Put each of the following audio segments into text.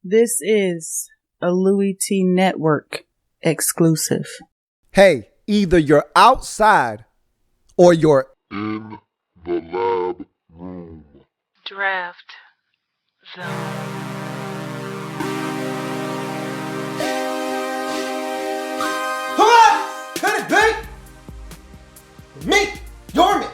This is a Louie T Network exclusive. Hey, either you're outside or you're in the lab room. Draft Zone. What? Could it be? Me, your man,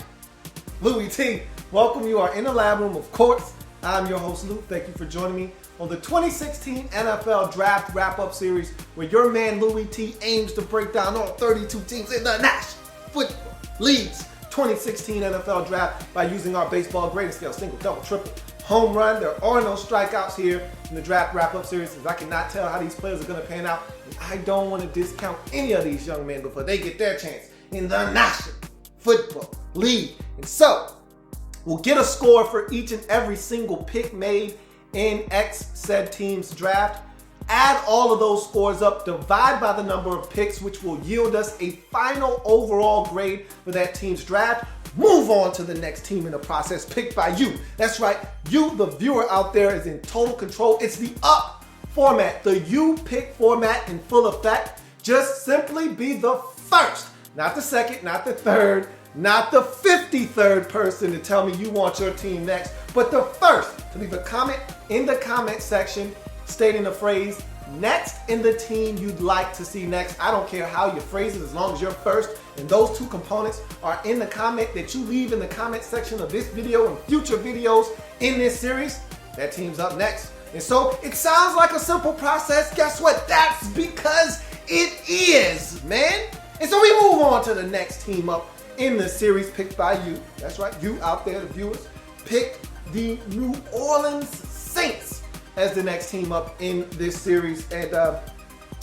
Louie T. Welcome. You are in the lab room, of course. I'm your host, Lou. Thank you for joining me on the 2016 NFL Draft Wrap-Up Series, where your man Louie T aims to break down all 32 teams in the National Football League's 2016 NFL Draft by using our baseball grading scale: single, double, triple, home run. There are no strikeouts here in the Draft Wrap-Up Series, as I cannot tell how these players are going to pan out. And I don't want to discount any of these young men before they get their chance in the National Football League. And so, we'll get a score for each and every single pick made in X said team's draft. Add all of those scores up, divide by the number of picks, which will yield us a final overall grade for that team's draft. Move on to the next team in the process, picked by you. That's right, you, the viewer out there, is in total control. It's the up format, the you pick format in full effect. Just simply be the first, not the second, not the third, not the 53rd person to tell me you want your team next, but the first to leave a comment in the comment section stating the phrase next in the team you'd like to see next. I don't care how you phrase it, as long as you're first and those two components are in the comment that you leave in the comment section of this video and future videos in this series, that team's up next. And so it sounds like a simple process. Guess what? That's because it is, man. And so we move on to the next team up in the series, picked by you. That's right, you out there, the viewers, picked the New Orleans Saints as the next team up in this series. And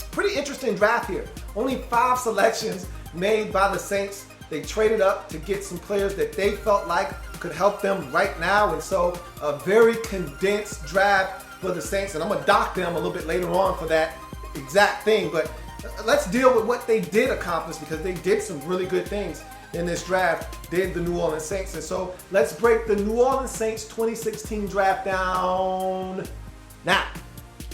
pretty interesting draft here. Only 5 selections made by the Saints. They traded up to get some players that they felt like could help them right now. And so a very condensed draft for the Saints. And I'm gonna dock them a little bit later on for that exact thing. But let's deal with what they did accomplish, because they did some really good things in this draft, did the New Orleans Saints. And so let's break the New Orleans Saints 2016 draft down now.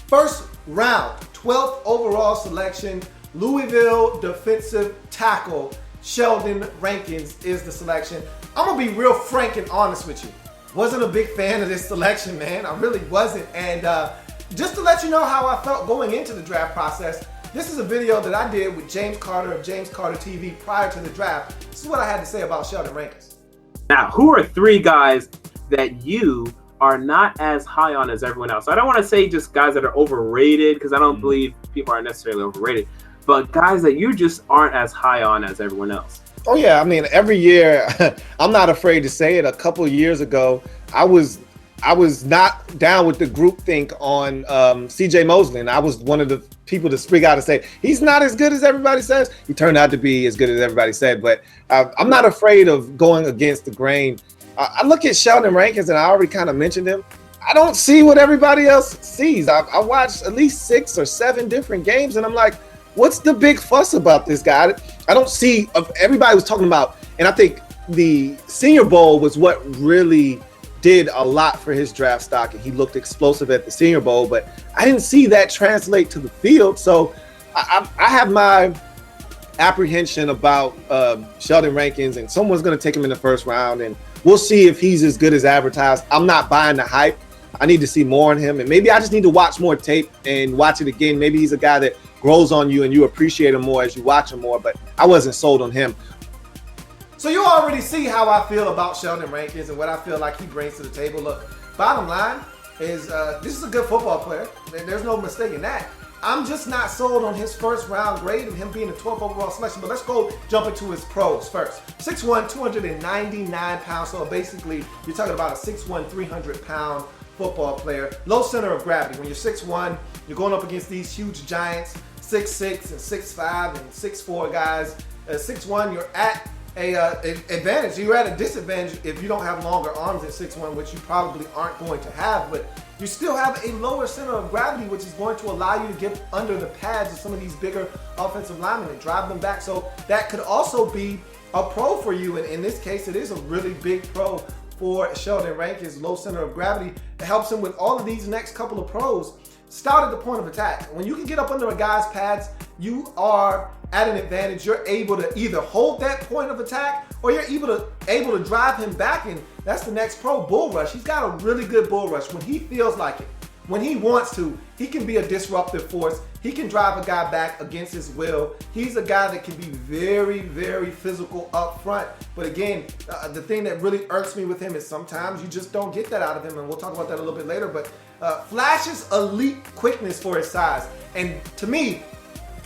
First round, 12th overall selection, Louisville defensive tackle Sheldon Rankins is the selection. I'm gonna be real frank and honest with you. Wasn't a big fan of this selection, man. I really wasn't. And just to let you know how I felt going into the draft process, this is a video that I did with James Carter of James Carter TV prior to the draft. This is what I had to say about Sheldon Rankins. Now, who are 3 guys that you are not as high on as everyone else? I don't want to say just guys that are overrated, because I don't believe people are necessarily overrated, but guys that you just aren't as high on as everyone else. Oh yeah, I mean, every year, I'm not afraid to say it. A couple of years ago, I was not down with the groupthink on CJ Mosley, and I was one of the people to speak out and say he's not as good as everybody says. He turned out to be as good as everybody said, but I'm not afraid of going against the grain. I look at Sheldon Rankins, and I already kind of mentioned him. I don't see what everybody else sees. I watched at least 6 or 7 different games, and I'm like, what's the big fuss about this guy? I don't see. Everybody was talking about, and I think the Senior Bowl was what really did a lot for his draft stock, and he looked explosive at the Senior Bowl, but I didn't see that translate to the field. So I have my apprehension about Sheldon Rankins, and someone's going to take him in the first round, and we'll see if he's as good as advertised. I'm not buying the hype. I need to see more on him, and maybe I just need to watch more tape and watch it again. Maybe he's a guy that grows on you and you appreciate him more as you watch him more, but I wasn't sold on him. So you already see how I feel about Sheldon Rankins and what I feel like he brings to the table. Look, bottom line is this is a good football player. There's no mistake in that. I'm just not sold on his first round grade and him being a 12th overall selection. But let's go jump into his pros first. 6'1", 299 pounds. So basically, you're talking about a 6'1", 300-pound football player. Low center of gravity. When you're 6'1", you're going up against these huge giants, 6'6", and 6'5", and 6'4" guys. 6'1", you're at a advantage. You're at a disadvantage if you don't have longer arms at 6'1", which you probably aren't going to have, but you still have a lower center of gravity, which is going to allow you to get under the pads of some of these bigger offensive linemen and drive them back. So that could also be a pro for you, and in this case, it is a really big pro for Sheldon Rankins. Low center of gravity. It helps him with all of these next couple of pros. stout at the point of attack. When you can get up under a guy's pads, you are at an advantage. You're able to either hold that point of attack or you're able to drive him back, and that's the next pro, bull rush. He's got a really good bull rush when he feels like it. When he wants to, he can be a disruptive force. He can drive a guy back against his will. He's a guy that can be very, very physical up front. But again, the thing that really irks me with him is sometimes you just don't get that out of him, and we'll talk about that a little bit later. But flashes elite quickness for his size. And to me,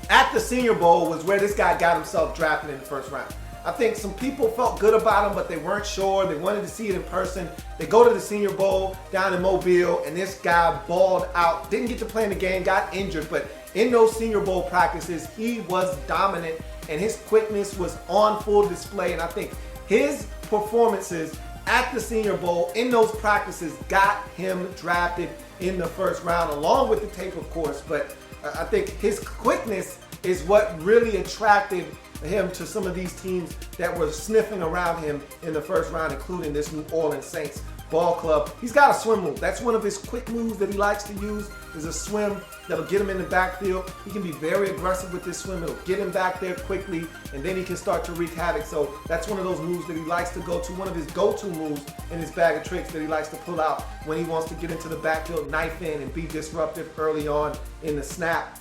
at the Senior Bowl was where this guy got himself drafted in the first round. I think some people felt good about him, but they weren't sure. They wanted to see it in person. They go to the Senior Bowl down in Mobile, and this guy balled out. Didn't get to play in the game, got injured, but in those Senior Bowl practices, he was dominant, and his quickness was on full display. And I think his performances at the Senior Bowl in those practices got him drafted in the first round, along with the tape, of course. But I think his quickness is what really attracted him to some of these teams that were sniffing around him in the first round, including this New Orleans Saints ball club. He's got a swim move. That's one of his quick moves that he likes to use, is a swim that'll get him in the backfield. He can be very aggressive with this swim. It'll get him back there quickly, and then he can start to wreak havoc. So that's one of those moves that he likes to go to, one of his go-to moves in his bag of tricks that he likes to pull out when he wants to get into the backfield, knife in, and be disruptive early on in the snap.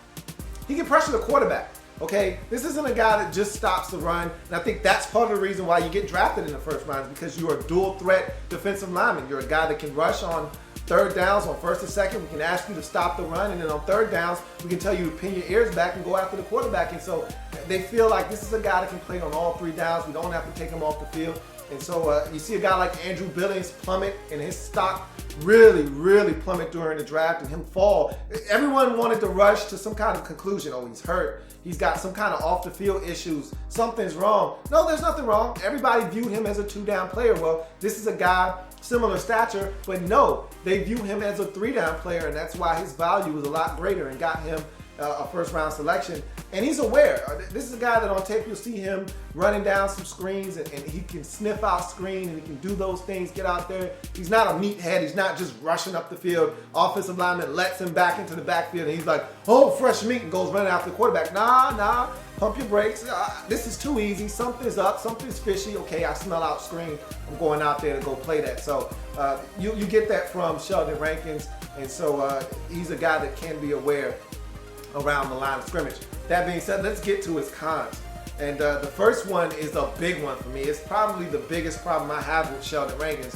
He can pressure the quarterback. Okay, this isn't a guy that just stops the run, and I think that's part of the reason why you get drafted in the first round, is because you are a dual threat defensive lineman. You're a guy that can rush on third downs, on first and second. We can ask you to stop the run, and then on third downs, we can tell you to pin your ears back and go after the quarterback. And so they feel like this is a guy that can play on all 3 downs. We don't have to take him off the field. And so you see a guy like Andrew Billings plummet, and his stock really, really plummet during the draft, and him fall. Everyone wanted to rush to some kind of conclusion. Oh, he's hurt. He's got some kind of off the field issues. Something's wrong. No, there's nothing wrong. Everybody viewed him as a 2-down player. Well, this is a guy similar stature, but no, they view him as a 3-down player, and that's why his value was a lot greater and got him a first-round selection. And he's aware. This is a guy that on tape you'll see him running down some screens, and he can sniff out screen, and he can do those things, get out there. He's not a meathead. He's not just rushing up the field. Offensive lineman lets him back into the backfield, and he's like, oh, fresh meat, and goes running after the quarterback. Nah, pump your brakes. This is too easy. Something's up. Something's fishy. Okay, I smell out screen. I'm going out there to go play that. So you get that from Sheldon Rankins, and so he's a guy that can be aware around the line of scrimmage. That being said, let's get to his cons. And the first one is a big one for me. It's probably the biggest problem I have with Sheldon Rankins.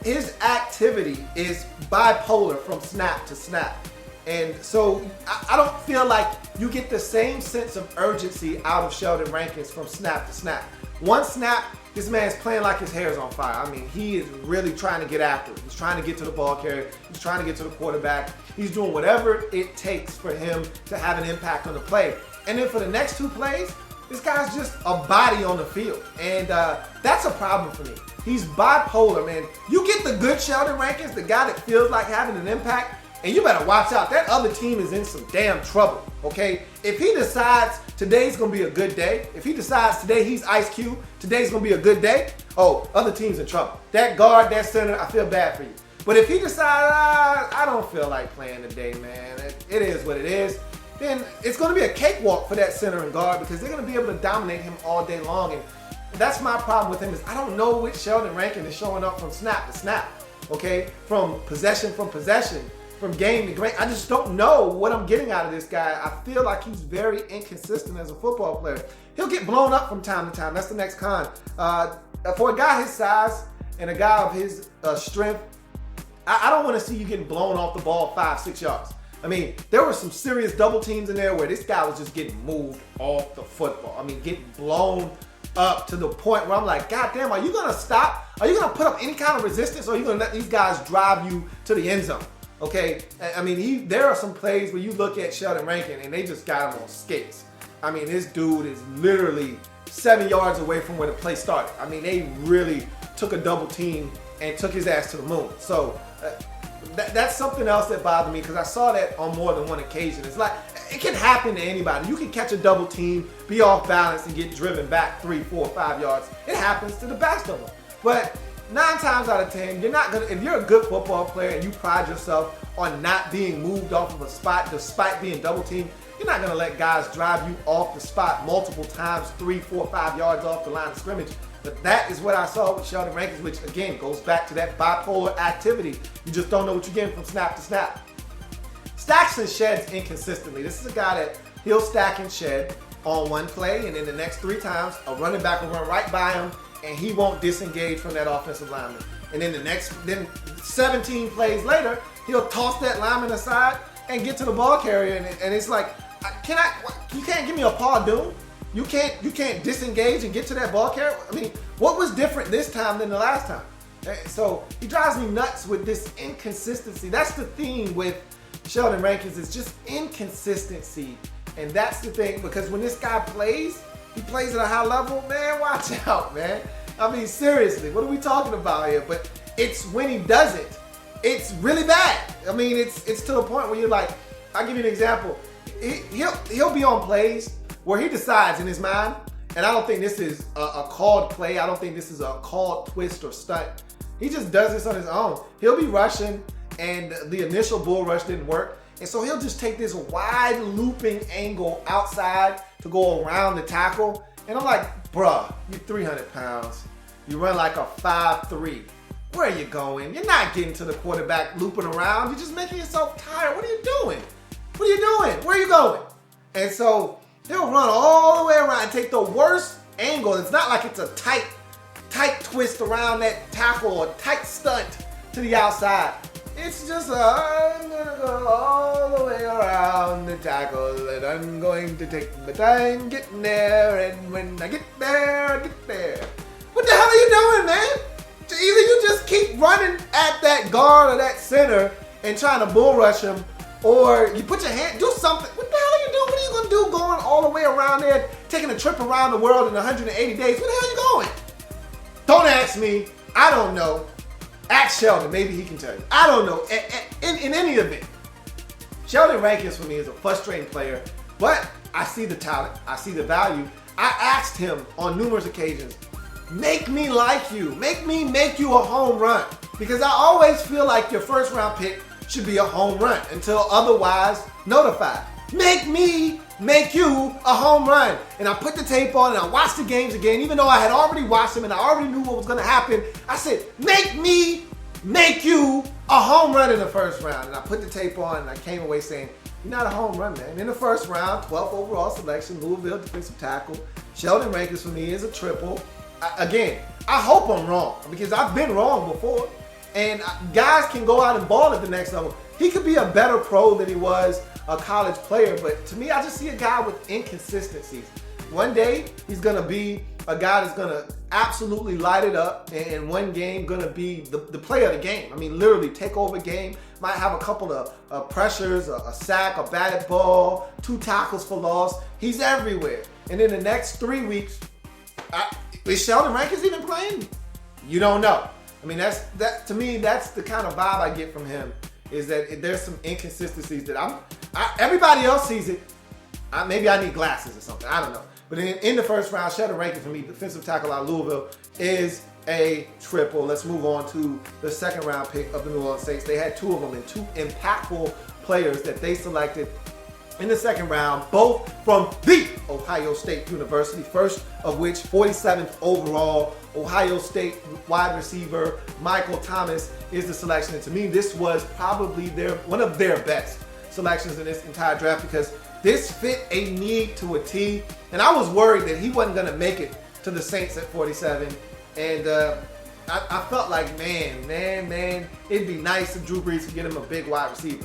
His activity is bipolar from snap to snap. And so I don't feel like you get the same sense of urgency out of Sheldon Rankins from snap to snap. One snap, this man's playing like his hair is on fire. I mean, he is really trying to get after it. He's trying to get to the ball carrier. He's trying to get to the quarterback. He's doing whatever it takes for him to have an impact on the play. And then for the next 2 plays, this guy's just a body on the field. And that's a problem for me. He's bipolar, man. You get the good Sheldon Rankins, the guy that feels like having an impact, and you better watch out. That other team is in some damn trouble, okay? If he decides today's going to be a good day, if he decides today he's Ice Cube, today's going to be a good day, oh, other team's in trouble. That guard, that center, I feel bad for you. But if he decides, I don't feel like playing today, man, it is what it is, then it's going to be a cakewalk for that center and guard, because they're going to be able to dominate him all day long. And that's my problem with him, is I don't know which Sheldon Rankin is showing up from snap to snap, okay? From possession, from game to game. I just don't know what I'm getting out of this guy. I feel like he's very inconsistent as a football player. He'll get blown up from time to time. That's the next con. For a guy his size and a guy of his strength, I don't want to see you getting blown off the ball 5-6 yards. I mean, there were some serious double teams in there where this guy was just getting moved off the football. I mean, getting blown up to the point where I'm like, God damn, are you going to stop? Are you going to put up any kind of resistance, or are you going to let these guys drive you to the end zone? Okay, I mean, there are some plays where you look at Sheldon Rankin and they just got him on skates. I mean, this dude is literally 7 yards away from where the play started. I mean, they really took a double team and took his ass to the moon. So that's something else that bothered me, because I saw that on more than one occasion. It's like, it can happen to anybody. You can catch a double team, be off balance, and get driven back 3, 4, 5 yards. It happens to the best of them. But 9 times out of 10, you're not gonna. If you're a good football player and you pride yourself on not being moved off of a spot despite being double teamed. You're not going to let guys drive you off the spot multiple times, 3, 4, 5 yards off the line of scrimmage. But that is what I saw with Sheldon Rankins, which again goes back to that bipolar activity. You just don't know what you're getting from snap to snap. Stacks and sheds inconsistently. This is a guy that he'll stack and shed on one play, and then the next 3 times a running back will run right by him, and he won't disengage from that offensive lineman. And then 17 plays later, he'll toss that lineman aside and get to the ball carrier, and it's like, you can't give me a Paul Doom. You can't disengage and get to that ball carrier. I mean, what was different this time than the last time? So he drives me nuts with this inconsistency. That's the theme with Sheldon Rankins, is just inconsistency. And that's the thing, because when this guy plays, he plays at a high level, man, watch out, man. I mean, seriously, what are we talking about here? But it's when he does it, it's really bad. I mean, it's to the point where you're like, I'll give you an example. He'll be on plays where he decides in his mind, and I don't think this is a called play. I don't think this is a called twist or stunt. He just does this on his own. He'll be rushing, and the initial bull rush didn't work. And so he'll just take this wide looping angle outside to go around the tackle. And I'm like, bruh, you're 300 pounds. You run like a 5'3". Where are you going? You're not getting to the quarterback looping around. You're just making yourself tired. What are you doing? What are you doing? Where are you going? And so he'll run all the way around and take the worst angle. It's not like it's a tight twist around that tackle or tight stunt to the outside. It's just I'm gonna go all the way around the tackle, and I'm going to take my time getting there, and when I get there, I get there. What the hell are you doing, man? Either you just keep running at that guard or that center and trying to bull rush him, or you put your hand, do something. What the hell are you doing? What are you gonna do going all the way around there, taking a trip around the world in 180 days? Where the hell are you going? Don't ask me. I don't know. Ask Sheldon, maybe he can tell you. I don't know. In any event, Sheldon Rankins for me is a frustrating player, but I see the talent. I see the value. I asked him on numerous occasions, make me like you. Make me make you a home run. Because I always feel like your first round pick should be a home run until otherwise notified. Make me make you a home run. And I put the tape on and I watched the games again, even though I had already watched them and I already knew what was going to happen. I said, make me make you a home run in the first round. And I put the tape on and I came away saying, you're not a home run, man. In the first round, 12th overall selection, Louisville defensive tackle. Sheldon Rankins for me is a triple. Again, I hope I'm wrong, because I've been wrong before. And guys can go out and ball at the next level. He could be a better pro than he was a college player, but to me, I just see a guy with inconsistencies. One day, he's going to be a guy that's going to absolutely light it up, and one game going to be the play of the game. I mean, literally take over game. Might have a couple of pressures, a sack, a batted ball, 2 tackles for loss. He's everywhere. And in the next 3 weeks, is Sheldon Rankins even playing? You don't know. I mean, to me, that's the kind of vibe I get from him, is that there's some inconsistencies that everybody else sees it. Maybe I need glasses or something. I don't know. But in the first round, Sheldon Rankins for me, defensive tackle out of Louisville, is a triple. Let's move on to the second round pick of the New Orleans Saints. They had 2 of them and 2 impactful players that they selected in the second round, both from the Ohio State University, first of which 47th overall, Ohio State wide receiver Michael Thomas is the selection. And to me, this was probably one of their best selections in this entire draft, because this fit a need to a T. And I was worried that he wasn't going to make it to the Saints at 47. And I felt like, man, it'd be nice if Drew Brees could get him a big wide receiver.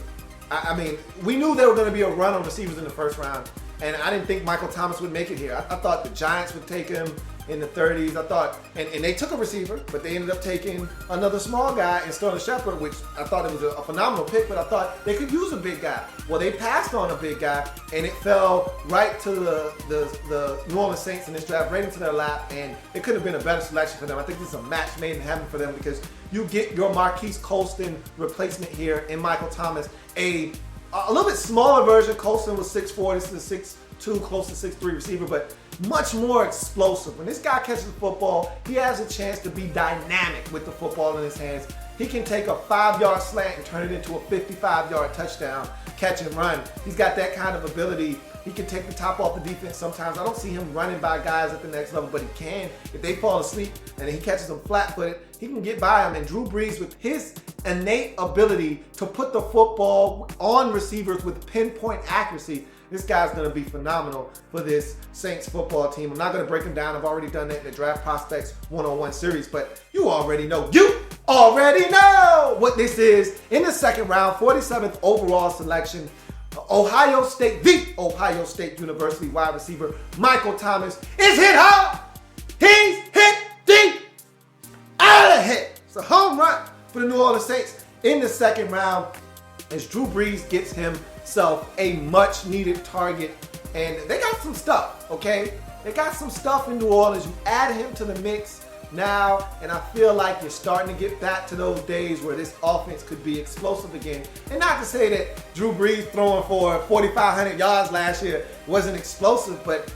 I mean, we knew there were going to be a run on receivers in the first round, and I didn't think Michael Thomas would make it here. I thought the Giants would take him in the 30s. I thought, and they took a receiver, but they ended up taking another small guy in Sterling Shepard, which I thought it was a phenomenal pick, but I thought they could use a big guy. Well, they passed on a big guy, and it fell right to the New Orleans Saints in this draft, right into their lap, and it could have been a better selection for them. I think this is a match made in heaven for them, because you get your Marquise Colston replacement here in Michael Thomas, a little bit smaller version. Colston was 6'4", this is a 6'2", close to 6'3" receiver, but much more explosive. When this guy catches the football, he has a chance to be dynamic with the football in his hands. He can take a 5-yard slant and turn it into a 55-yard touchdown, catch and run. He's got that kind of ability. He can take the top off the defense sometimes. I don't see him running by guys at the next level, but he can. If they fall asleep and he catches them flat-footed, he can get by them. And Drew Brees, with his innate ability to put the football on receivers with pinpoint accuracy, this guy's going to be phenomenal for this Saints football team. I'm not going to break him down. I've already done that in the Draft Prospects 101 series, but you already know. You already know what this is. In the second round, 47th overall selection, Ohio State, the Ohio State University wide receiver, Michael Thomas, is hit hard. He's hit deep. Out of hit. It's a home run for the New Orleans Saints in the second round as Drew Brees gets himself a much needed target. And they got some stuff, okay? They got some stuff in New Orleans. You add him to the mix now, and I feel like you're starting to get back to those days where this offense could be explosive again. And not to say that Drew Brees throwing for 4,500 yards last year wasn't explosive, but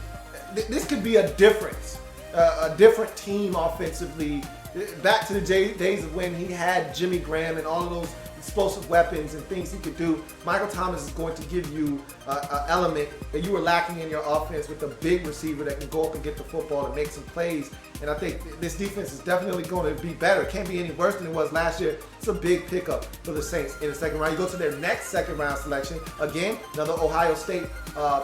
this could be a different team offensively. Back to the days of when he had Jimmy Graham and all of those explosive weapons and things he could do. Michael Thomas is going to give you an element that you were lacking in your offense with a big receiver that can go up and get the football and make some plays. And I think this defense is definitely going to be better. It can't be any worse than it was last year. It's a big pickup for the Saints in the second round. You go to their next second round selection. Again, another Ohio State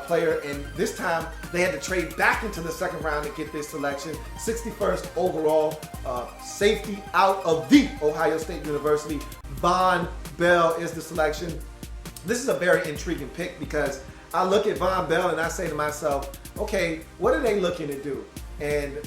player. And this time they had to trade back into the second round to get this selection. 61st overall safety out of the Ohio State University. Von Bell is the selection. This is a very intriguing pick because I look at Von Bell and I say to myself, okay, what are they looking to do? And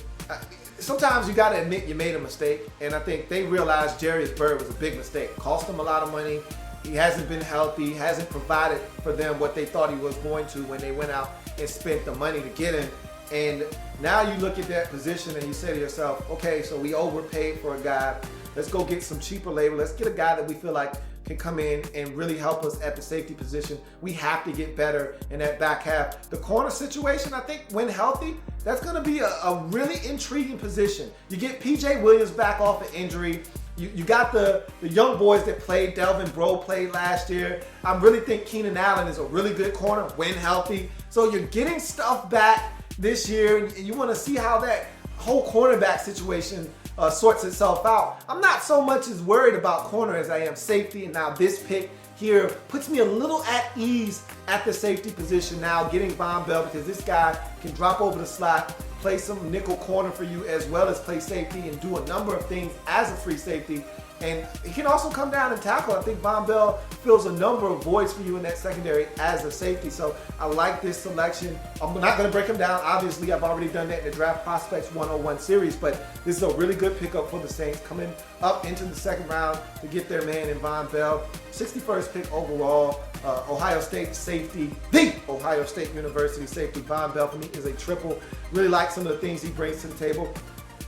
sometimes you got to admit you made a mistake. And I think they realized Jarius Byrd was a big mistake. Cost them a lot of money. He hasn't been healthy, hasn't provided for them what they thought he was going to when they went out and spent the money to get him. And now you look at that position and you say to yourself, okay, so we overpaid for a guy. Let's go get some cheaper labor. Let's get a guy that we feel like can come in and really help us at the safety position. We have to get better in that back half. The corner situation, I think, when healthy, that's going to be a really intriguing position. You get PJ Williams back off of injury. You got the young boys that played. Delvin Breaux played last year. I really think Keenan Allen is a really good corner when healthy. So you're getting stuff back this year, and you want to see how that whole cornerback situation sorts itself out. I'm not so much as worried about corner as I am safety, and now this pick here puts me a little at ease at the safety position now, getting Von Bell, because this guy can drop over the slot, play some nickel corner for you as well as play safety and do a number of things as a free safety. And he can also come down and tackle. I think Von Bell fills a number of voids for you in that secondary as a safety. So I like this selection. I'm not going to break him down. Obviously, I've already done that in the Draft Prospects 101 series, but this is a really good pickup for the Saints coming up into the second round to get their man in Von Bell. 61st pick overall, Ohio State safety, the Ohio State University safety. Von Bell for me is a triple. Really like some of the things he brings to the table.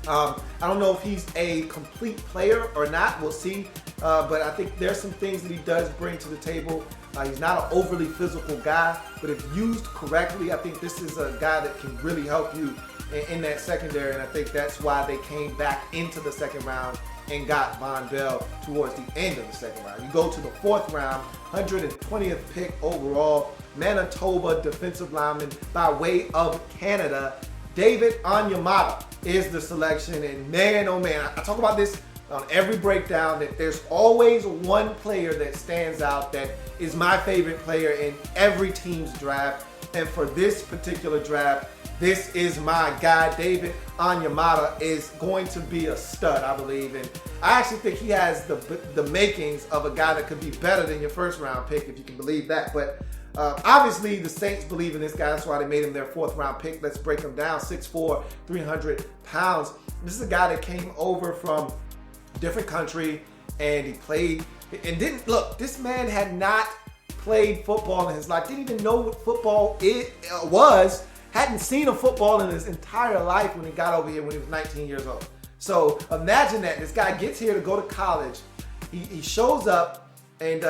I don't know if he's a complete player or not. We'll see. But I think there's some things that he does bring to the table. He's not an overly physical guy, but if used correctly, I think this is a guy that can really help you in that secondary. And I think that's why they came back into the second round and got Von Bell towards the end of the second round. You go to the fourth round, 120th pick overall, Manitoba defensive lineman by way of Canada, David Onyemata is the selection. And man, oh man, I talk about this on every breakdown, that there's always one player that stands out that is my favorite player in every team's draft. And for this particular draft, this is my guy. David Onyemata is going to be a stud, I believe. And I actually think he has the makings of a guy that could be better than your first round pick, if you can believe that. But obviously, the Saints believe in this guy. That's why they made him their fourth round pick. Let's break him down. 6'4", 300 pounds. This is a guy that came over from a different country, and he played and didn't look. This man had not played football in his life. Didn't even know what football was. Hadn't seen a football in his entire life when he got over here when he was 19 years old. So imagine that. This guy gets here to go to college. He shows up and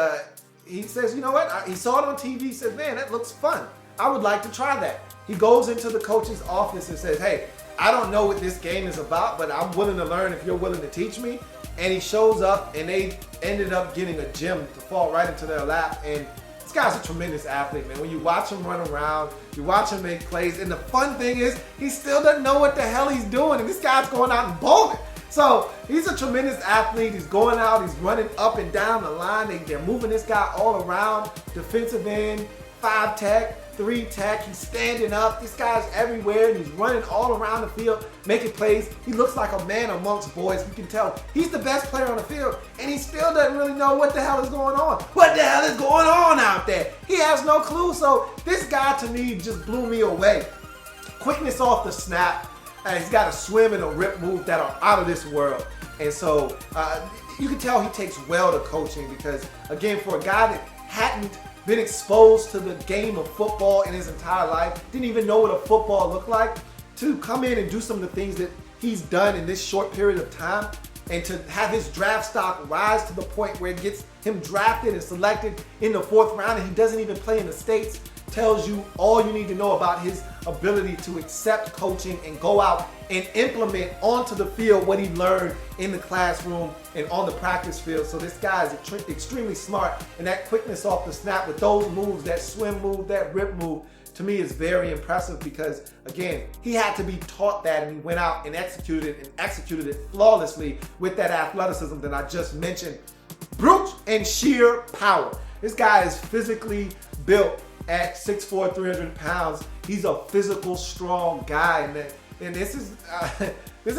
he says, you know what? He saw it on TV. He said, man, that looks fun. I would like to try that. He goes into the coach's office and says, hey, I don't know what this game is about, but I'm willing to learn if you're willing to teach me. And he shows up, and they ended up getting a gem to fall right into their lap. And this guy's a tremendous athlete, man. When you watch him run around, you watch him make plays, and the fun thing is, he still doesn't know what the hell he's doing, and this guy's going out and bowling. So he's a tremendous athlete. He's going out, he's running up and down the line. They're moving this guy all around, defensive end, 5 tech, 3 tech. He's standing up. This guy's everywhere, and he's running all around the field, making plays. He looks like a man amongst boys. You can tell he's the best player on the field, and he still doesn't really know what the hell is going on. What the hell is going on out there? He has no clue. So this guy, to me, just blew me away. Quickness off the snap. He's got a swim and a rip move that are out of this world. And so you can tell he takes well to coaching because, again, for a guy that hadn't been exposed to the game of football in his entire life, didn't even know what a football looked like, to come in and do some of the things that he's done in this short period of time, and to have his draft stock rise to the point where it gets him drafted and selected in the 4th round, and he doesn't even play in the States, tells you all you need to know about his ability to accept coaching and go out and implement onto the field what he learned in the classroom and on the practice field. So this guy is extremely smart, and that quickness off the snap with those moves, that swim move, that rip move, to me is very impressive because, again, he had to be taught that, and he went out and executed it flawlessly with that athleticism that I just mentioned. Brute and sheer power. This guy is physically built at 6'4", 300 pounds. He's a physical, strong guy, and this is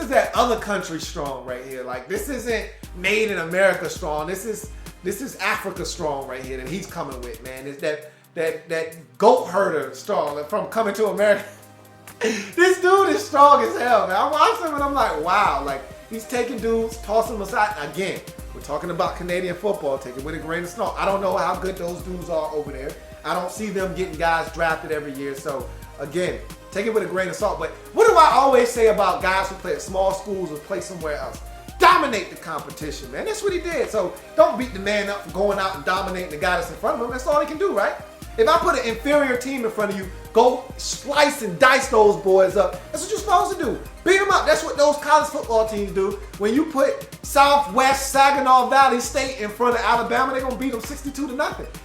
that other country strong right here. Like, this isn't made in America strong. This is Africa strong right here that he's coming with, man. It's that goat herder strong from Coming to America. This dude is strong as hell, man. I watch him and I'm like, wow. Like, he's taking dudes, tossing them aside. Again, we're talking about Canadian football. Take it with a grain of salt. I don't know how good those dudes are over there. I don't see them getting guys drafted every year. So, again, take it with a grain of salt. But what do I always say about guys who play at small schools or play somewhere else? Dominate the competition, man. That's what he did. So don't beat the man up for going out and dominating the guy that's in front of him. That's all he can do, right? If I put an inferior team in front of you, go slice and dice those boys up. That's what you're supposed to do. Beat them up. That's what those college football teams do. When you put Southwest Saginaw Valley State in front of Alabama, they're going to beat them 62-0.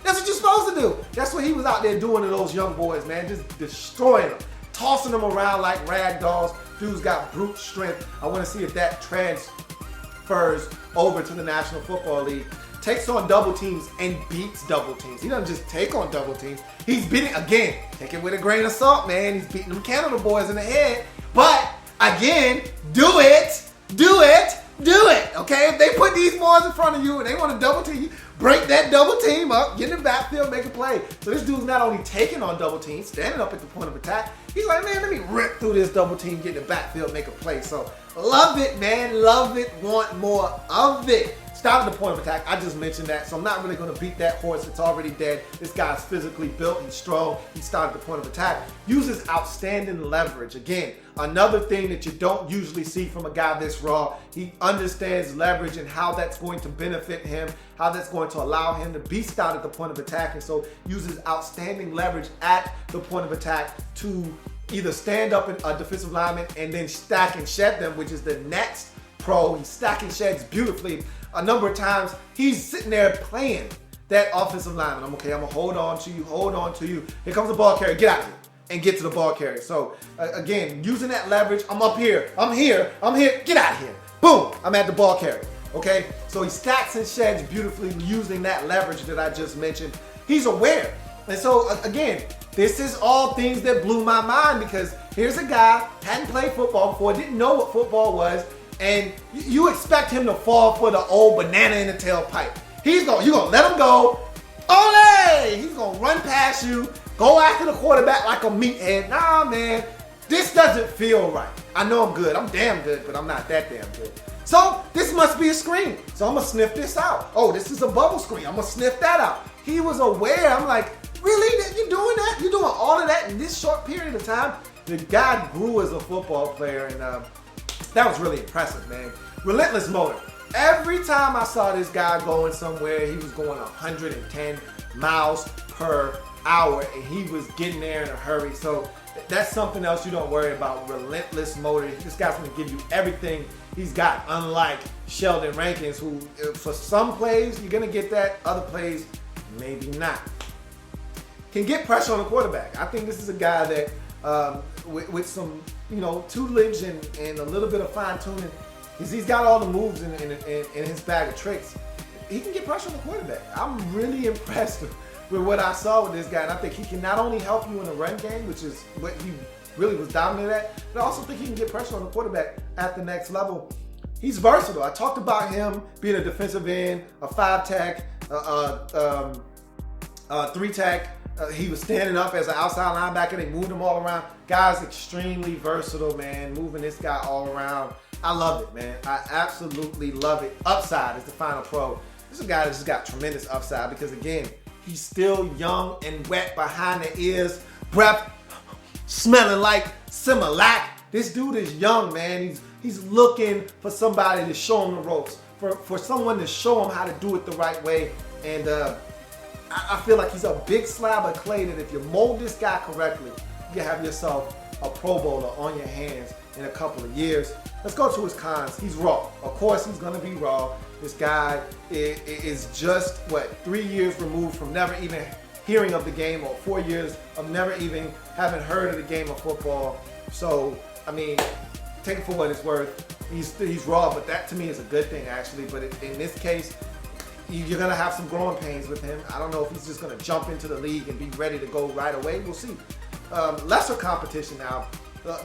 That's what you're supposed to do. That's what he was out there doing to those young boys, man. Just destroying them. Tossing them around like rag dolls. Dude's got brute strength. I want to see if that transfers over to the National Football League. Takes on double teams and beats double teams. He doesn't just take on double teams. He's beating, again, take it with a grain of salt, man. He's beating them Canada boys in the head. But, again, do it, okay? If they put these boys in front of you and they want to double team you, break that double team up, get in the backfield, make a play. So this dude's not only taking on double teams, standing up at the point of attack, he's like, man, let me rip through this double team, get in the backfield, make a play. So, love it, man. Love it. Want more of it. Start at the point of attack. I just mentioned that, so I'm not really going to beat that horse. It's already dead. This guy's physically built. He's strong. He started at the point of attack. Uses outstanding leverage. Again, another thing that you don't usually see from a guy this raw. He understands leverage and how that's going to benefit him, how that's going to allow him to be stout at the point of attack, and so uses outstanding leverage at the point of attack to either stand up in a defensive lineman and then stack and shed them, which is the next pro. He's stacking sheds beautifully. A number of times, he's sitting there playing that offensive lineman. I'm gonna hold on to you. Here comes the ball carrier, get out of here, and get to the ball carrier. So, again, using that leverage, I'm here, get out of here. Boom, I'm at the ball carrier, okay? So he stacks and sheds beautifully using that leverage that I just mentioned. He's aware. And so, again, this is all things that blew my mind because here's a guy, hadn't played football before, didn't know what football was, and you expect him to fall for the old banana in the tailpipe. You're gonna let him go. Ole! He's gonna run past you, go after the quarterback like a meathead. Nah, man, this doesn't feel right. I know I'm good. I'm damn good, but I'm not that damn good. So this must be a screen. So I'm gonna sniff this out. Oh, this is a bubble screen. I'm gonna sniff that out. He was aware. I'm like, really? You're doing that? You're doing all of that in this short period of time? The guy grew as a football player, and that was really impressive, man. Relentless motor. Every time I saw this guy going somewhere, he was going 110 miles per hour, and he was getting there in a hurry. So that's something else you don't worry about. Relentless motor. This guy's going to give you everything he's got, unlike Sheldon Rankins, who for some plays, you're going to get that, other plays, maybe not. Can get pressure on the quarterback. I think this is a guy that, with some, tutelage and a little bit of fine tuning, he's got all the moves in his bag of tricks. He can get pressure on the quarterback. I'm really impressed with what I saw with this guy, and I think he can not only help you in the run game, which is what he really was dominant at, but I also think he can get pressure on the quarterback at the next level. He's versatile. I talked about him being a defensive end, a 5-tech, 3-tech. He was standing up as an outside linebacker. They moved him all around. Guy's extremely versatile, man, moving this guy all around. I love it, man. I absolutely love it. Upside is the final pro. This is a guy that's just got tremendous upside because, again, he's still young and wet behind the ears, breath smelling like Similac. This dude is young, man. He's looking for somebody to show him the ropes, for someone to show him how to do it the right way. And I feel like he's a big slab of clay that if you mold this guy correctly, you have yourself a Pro Bowler on your hands in a couple of years. Let's go to his cons. He's raw. Of course, he's going to be raw. This guy is just, 3 years removed from never even hearing of the game, or 4 years of never even having heard of the game of football. So, I mean, take it for what it's worth. He's raw, but that to me is a good thing, actually. But in this case, you're going to have some growing pains with him. I don't know if he's just going to jump into the league and be ready to go right away. We'll see. Lesser competition now.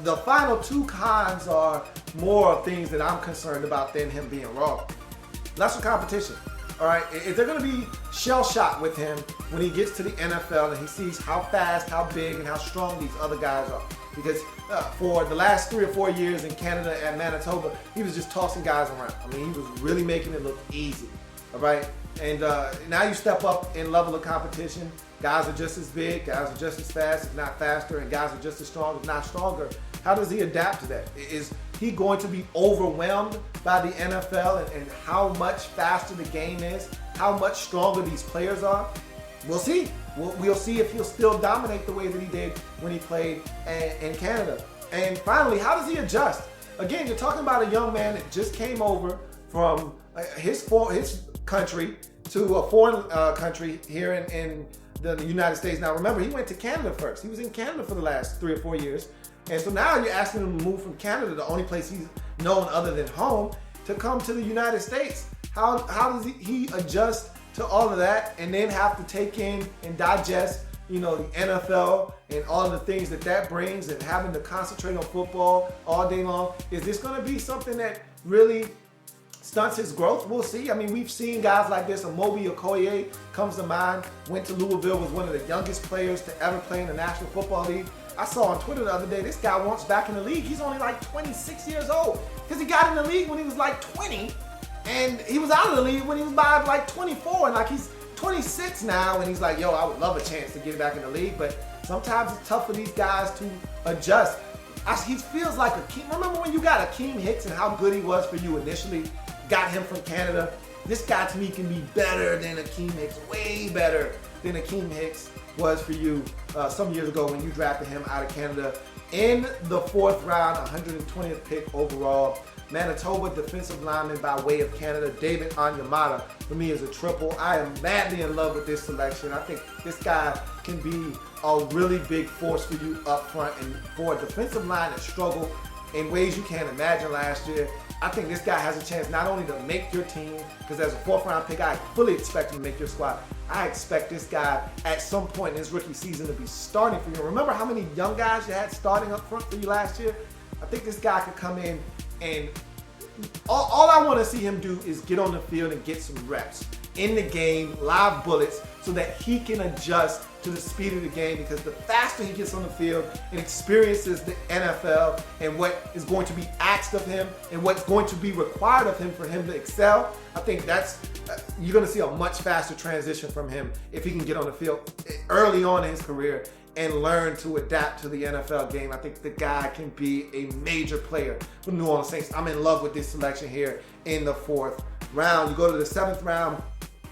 The final two cons are more things that I'm concerned about than him being raw. Lesser competition. All right, if they're going to be shell-shocked with him when he gets to the NFL and he sees how fast, how big, and how strong these other guys are. Because for the last 3 or 4 years in Canada and Manitoba, he was just tossing guys around. I mean, he was really making it look easy. All right, and now you step up in level of competition. Guys are just as big, guys are just as fast, if not faster, and guys are just as strong, if not stronger. How does he adapt to that? Is he going to be overwhelmed by the NFL and how much faster the game is, how much stronger these players are? We'll see. We'll see if he'll still dominate the way that he did when he played in Canada. And finally, how does he adjust? Again, you're talking about a young man that just came over from his country to a foreign country here in the United States. Now, remember, he went to Canada first. He was in Canada for the last 3 or 4 years. And so now you're asking him to move from Canada, the only place he's known other than home, to come to the United States. How does he adjust to all of that and then have to take in and digest, the NFL and all of the things that brings and having to concentrate on football all day long? Is this going to be something that really stunts his growth? We'll see. I mean, we've seen guys like this. Amobi Okoye comes to mind. Went to Louisville, was one of the youngest players to ever play in the National Football League. I saw on Twitter the other day, this guy wants back in the league. He's only like 26 years old because he got in the league when he was like 20, and he was out of the league when he was by like 24, and like he's 26 now, and he's like, yo, I would love a chance to get back in the league, but sometimes it's tough for these guys to adjust. He feels like Akeem. Remember when you got Akeem Hicks and how good he was for you initially? Got him from Canada. This guy to me can be better than Akeem Hicks, way better than Akeem Hicks was for you some years ago when you drafted him out of Canada in the 4th round, 120th pick overall. Manitoba defensive lineman by way of Canada, David Onyemata, for me is a triple. I am madly in love with this selection. I think this guy can be a really big force for you up front, and for a defensive line that struggled in ways you can't imagine last year, I think this guy has a chance not only to make your team, because as a 4th round pick, I fully expect him to make your squad. I expect this guy at some point in his rookie season to be starting for you. Remember how many young guys you had starting up front for you last year? I think this guy could come in, and all I want to see him do is get on the field and get some reps in the game, live bullets, so that he can adjust to the speed of the game, because the faster he gets on the field and experiences the NFL and what is going to be asked of him and what's going to be required of him for him to excel, I think you're going to see a much faster transition from him if he can get on the field early on in his career and learn to adapt to the NFL game. I think the guy can be a major player for the New Orleans Saints. I'm in love with this selection here in the 4th round. You go to the 7th round,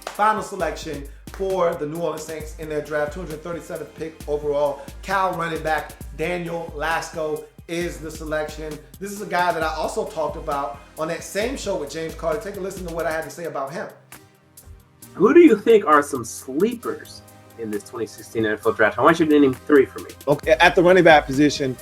final selection for the New Orleans Saints in their draft, 237th pick overall. Cal running back Daniel Lasco is the selection. This is a guy that I also talked about on that same show with James Carter. Take a listen to what I had to say about him. Who do you think are some sleepers in this 2016 NFL draft? I want you to name 3 for me. Okay, at the running back position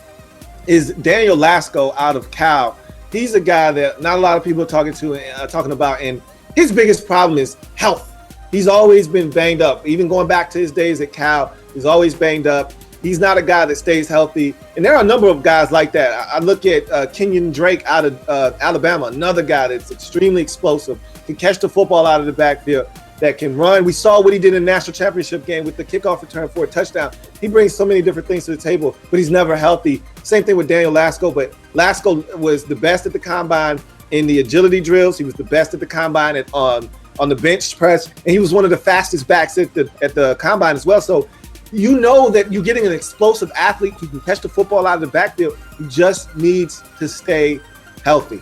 is Daniel Lasco out of Cal. He's a guy that not a lot of people are talking about, and his biggest problem is health. He's always been banged up. Even going back to his days at Cal, he's always banged up. He's not a guy that stays healthy. And there are a number of guys like that. I look at Kenyon Drake out of Alabama, another guy that's extremely explosive, can catch the football out of the backfield, that can run. We saw what he did in the national championship game with the kickoff return for a touchdown. He brings so many different things to the table, but he's never healthy. Same thing with Daniel Lasco, but Lasco was the best at the combine in the agility drills. He was the best at the combine on the bench press, and he was one of the fastest backs at the combine as well. So you know that you're getting an explosive athlete who can catch the football out of the backfield. He just needs to stay healthy.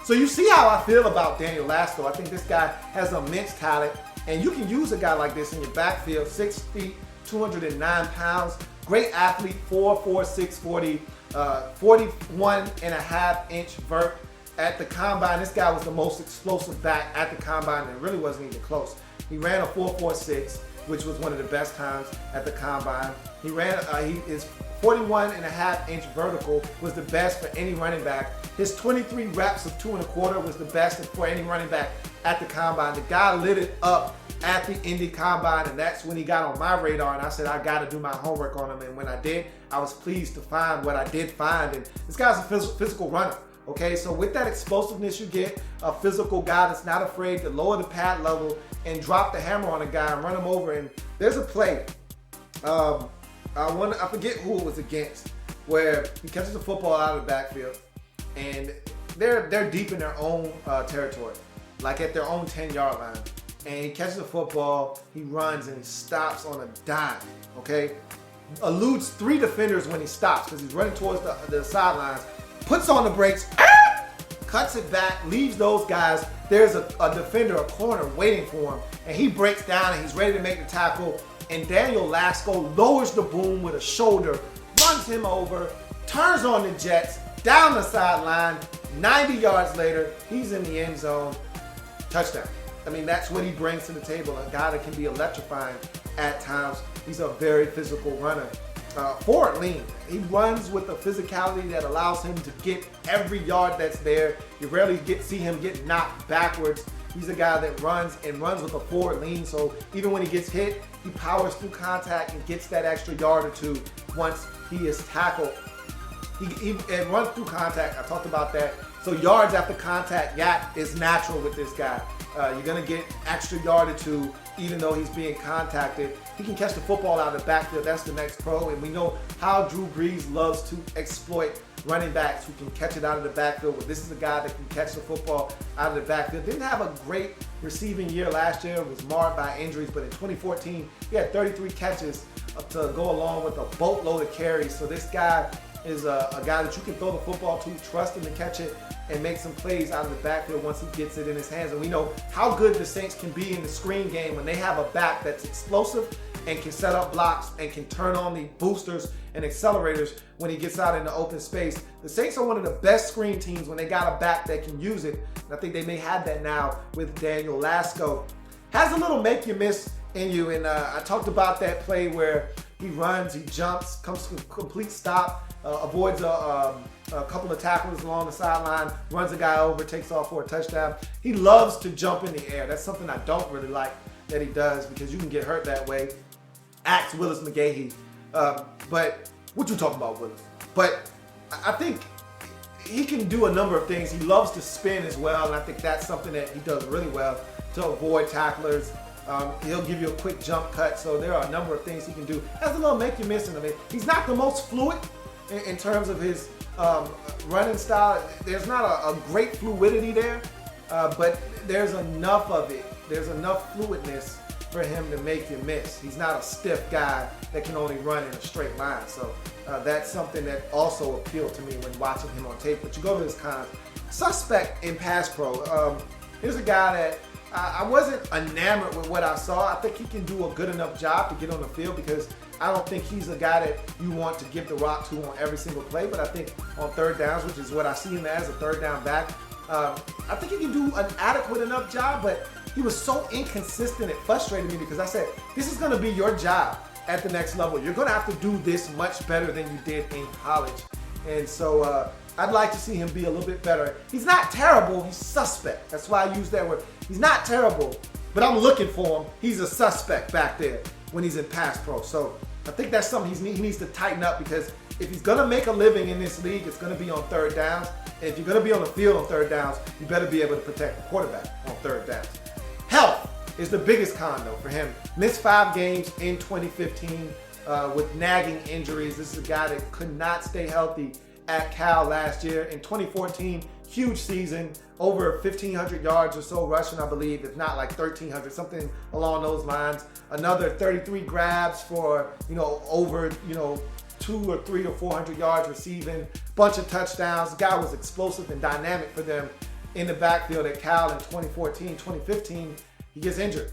So you see how I feel about Daniel Lasco. I think this guy has immense talent, and you can use a guy like this in your backfield. 6 feet, 209 pounds, great athlete, 4'4", 640, 41.5-inch vert. At the combine, this guy was the most explosive back at the combine, and it really wasn't even close. He ran a 4.46, which was one of the best times at the combine. He is 41.5-inch vertical, was the best for any running back. His 23 reps of 2 1/4 was the best for any running back at the combine. The guy lit it up at the Indy Combine, and that's when he got on my radar, and I said I got to do my homework on him. And when I did, I was pleased to find what I did find. And this guy's a physical runner. Okay, so with that explosiveness, you get a physical guy that's not afraid to lower the pad level and drop the hammer on a guy and run him over. And there's a play, I forget who it was against, where he catches the football out of the backfield, and they're deep in their own territory, like at their own 10-yard line. And he catches the football, he runs, and he stops on a dime. Okay, eludes 3 defenders when he stops because he's running towards the sidelines. Puts on the brakes, cuts it back, leaves those guys. There's a defender, a corner waiting for him, and he breaks down and he's ready to make the tackle. And Daniel Lasco lowers the boom with a shoulder, runs him over, turns on the Jets, down the sideline. 90 yards later, he's in the end zone. Touchdown. I mean, that's what he brings to the table, a guy that can be electrifying at times. He's a very physical runner. Forward lean. He runs with a physicality that allows him to get every yard that's there. You rarely see him get knocked backwards. He's a guy that runs with a forward lean, so even when he gets hit, he powers through contact and gets that extra yard or two once he is tackled. He runs through contact. I talked about that. So yards after contact, is natural with this guy. You're going to get extra yard or two even though he's being contacted. He can catch the football out of the backfield. That's the next pro. And we know how Drew Brees loves to exploit running backs who can catch it out of the backfield. But this is a guy that can catch the football out of the backfield. Didn't have a great receiving year last year. Was marred by injuries. But in 2014, he had 33 catches to go along with a boatload of carries. So this guy is a guy that you can throw the football to, trust him to catch it, and make some plays out of the backfield once he gets it in his hands. And we know how good the Saints can be in the screen game when they have a back that's explosive and can set up blocks and can turn on the boosters and accelerators when he gets out in the open space. The Saints are one of the best screen teams when they got a back that can use it. And I think they may have that now with Daniel Lasco. Has a little make you miss in you. And I talked about that play where he runs, he jumps, comes to a complete stop, avoids a couple of tackles along the sideline, runs a guy over, takes off for a touchdown. He loves to jump in the air. That's something I don't really like that he does because you can get hurt that way. Ask Willis McGahee. But what you talking about, Willis? But I think he can do a number of things. He loves to spin as well, and I think that's something that he does really well to avoid tacklers. He'll give you a quick jump cut, so there are a number of things he can do. Has a little make you miss in him. He's not the most fluid in terms of his running style. There's not a great fluidity there, but there's enough of it. There's enough fluidness for him to make you miss. He's not a stiff guy that can only run in a straight line. So that's something that also appealed to me when watching him on tape. But you go to his cons. Suspect in pass pro. Here's a guy that I wasn't enamored with what I saw. I think he can do a good enough job to get on the field because I don't think he's a guy that you want to give the rock to on every single play. But I think on third downs, which is what I see him as, a third down back, I think he can do an adequate enough job. But he was so inconsistent, it frustrated me because I said, this is going to be your job at the next level. You're going to have to do this much better than you did in college. And so I'd like to see him be a little bit better. He's not terrible, he's suspect. That's why I use that word. He's not terrible, but I'm looking for him. He's a suspect back there when he's in pass pro. So I think that's something he needs to tighten up because if he's gonna make a living in this league, it's gonna be on third downs. And if you're gonna be on the field on third downs, you better be able to protect the quarterback on third downs. Health is the biggest con though for him. Missed 5 games in 2015 with nagging injuries. This is a guy that could not stay healthy at Cal last year. In 2014, huge season, over 1,500 yards or so rushing, I believe, if not like 1,300, something along those lines. Another 33 grabs for, over, 200 or 300 or 400 yards receiving, bunch of touchdowns. The guy was explosive and dynamic for them in the backfield at Cal in 2014, 2015. He gets injured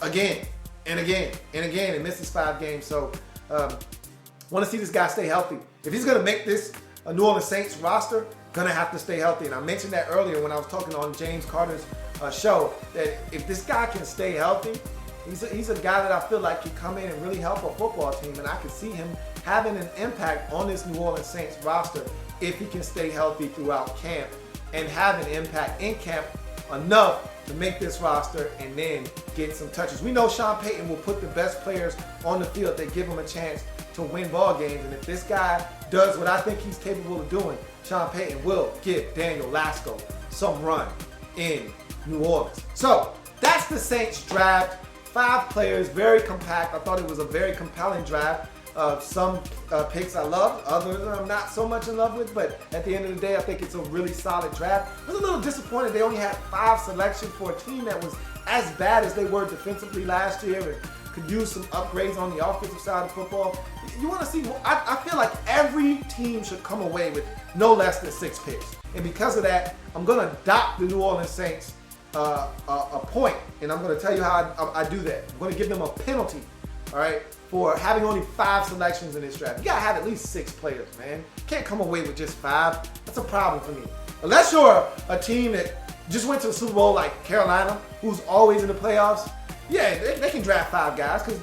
again and again and again and misses 5 games. So want to see this guy stay healthy. If he's going to make this a New Orleans Saints roster, going to have to stay healthy. And I mentioned that earlier when I was talking on James Carter's show, that if this guy can stay healthy, he's a guy that I feel like can come in and really help a football team. And I can see him having an impact on this New Orleans Saints roster if he can stay healthy throughout camp and have an impact in camp enough to make this roster and then get some touches. We know Sean Payton will put the best players on the field that give him a chance to win ball games. And if this guy does what I think he's capable of doing, Sean Payton will give Daniel Lasco some run in New Orleans. So that's the Saints draft. 5 players, very compact. I thought it was a very compelling draft. Some picks I loved, others I'm not so much in love with, but at the end of the day, I think it's a really solid draft. I was a little disappointed they only had 5 selections for a team that was as bad as they were defensively last year and could use some upgrades on the offensive side of football. You want to see, I feel like every team should come away with no less than 6 picks. And because of that, I'm going to dock the New Orleans Saints a point, and I'm going to tell you how I do that. I'm going to give them a penalty, all right, for having only 5 selections in this draft. You got to have at least 6 players, man. You can't come away with just 5. That's a problem for me. Unless you're a team that just went to the Super Bowl like Carolina, who's always in the playoffs, yeah, they can draft 5 guys because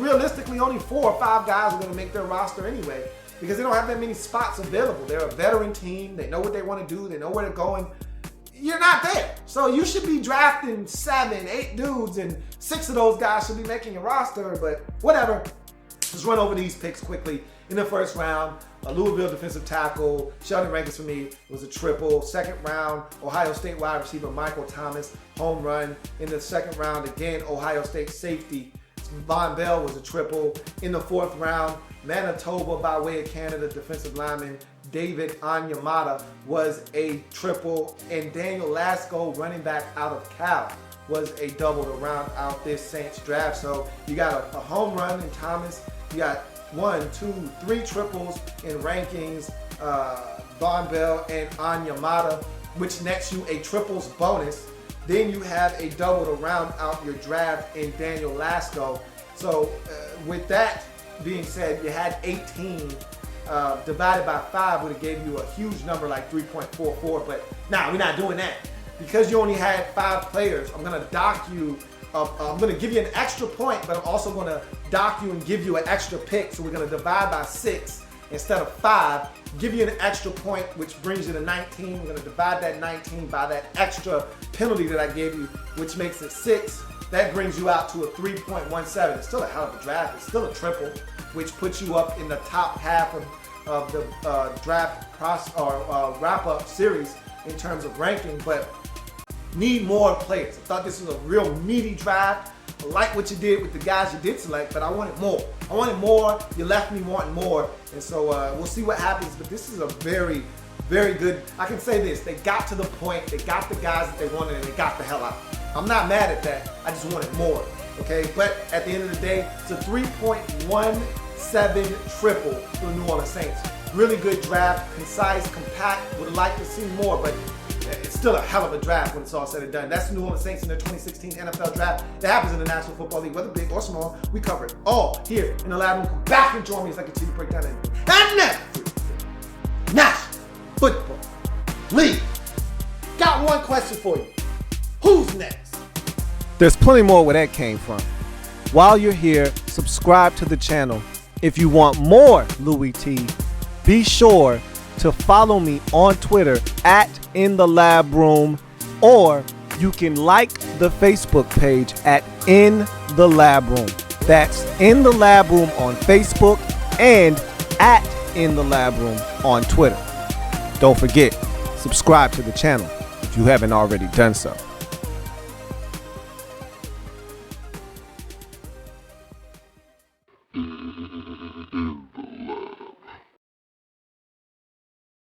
realistically, only 4 or 5 guys are going to make their roster anyway because they don't have that many spots available. They're a veteran team. They know what they want to do. They know where they're going. You're not there. So you should be drafting 7, 8 dudes, and 6 of those guys should be making your roster, but whatever. Let's run over these picks quickly. In the first round, a Louisville defensive tackle, Sheldon Rankins for me, was a triple. Second round, Ohio State wide receiver Michael Thomas, home run. In the second round, again, Ohio State safety Von Bell was a triple. In the 4th round, Manitoba by way of Canada defensive lineman David Onyemata was a triple, and Daniel Lasco, running back out of Cal, was a double to round out this Saints draft. So you got a home run in Thomas. You got 1, 2, 3 triples in Rankins, Von Bell, and Onyemata, which nets you a triples bonus. Then you have a double to round out your draft in Daniel Lasco. So with that being said, you had 18 divided by 5 would have gave you a huge number like 3.44, but nah, we're not doing that. Because you only had 5 players, I'm gonna dock you, I'm gonna give you an extra point, but I'm also gonna dock you and give you an extra pick. So we're gonna divide by 6 instead of 5, give you an extra point, which brings you to 19. We're gonna divide that 19 by that extra penalty that I gave you, which makes it 6. That brings you out to a 3.17. It's still a hell of a draft. It's still a triple, which puts you up in the top half of the draft wrap-up series in terms of ranking, but need more players. I thought this was a real meaty draft. I like what you did with the guys you did select, but I wanted more. I wanted more. You left me wanting more, and so we'll see what happens, but this is a very, very good. I can say this. They got to the point. They got the guys that they wanted, and they got the hell out. I'm not mad at that. I just wanted more, okay? But at the end of the day, it's a 3.17 triple for the New Orleans Saints. Really good draft, concise, compact. Would like to see more, but it's still a hell of a draft when it's all said and done. That's the New Orleans Saints in their 2016 NFL draft that happens in the National Football League, whether big or small. We cover it all here in the lab room. Come back and join me as I continue to break down anything. And next, National Football League. Got one question for you. Who's next? There's plenty more where that came from. While you're here, subscribe to the channel. If you want more Louie T, be sure to follow me on Twitter at In The Lab Room, or you can like the Facebook page at In The Lab Room. That's In The Lab Room on Facebook and at In The Lab Room on Twitter. Don't forget, subscribe to the channel if you haven't already done so.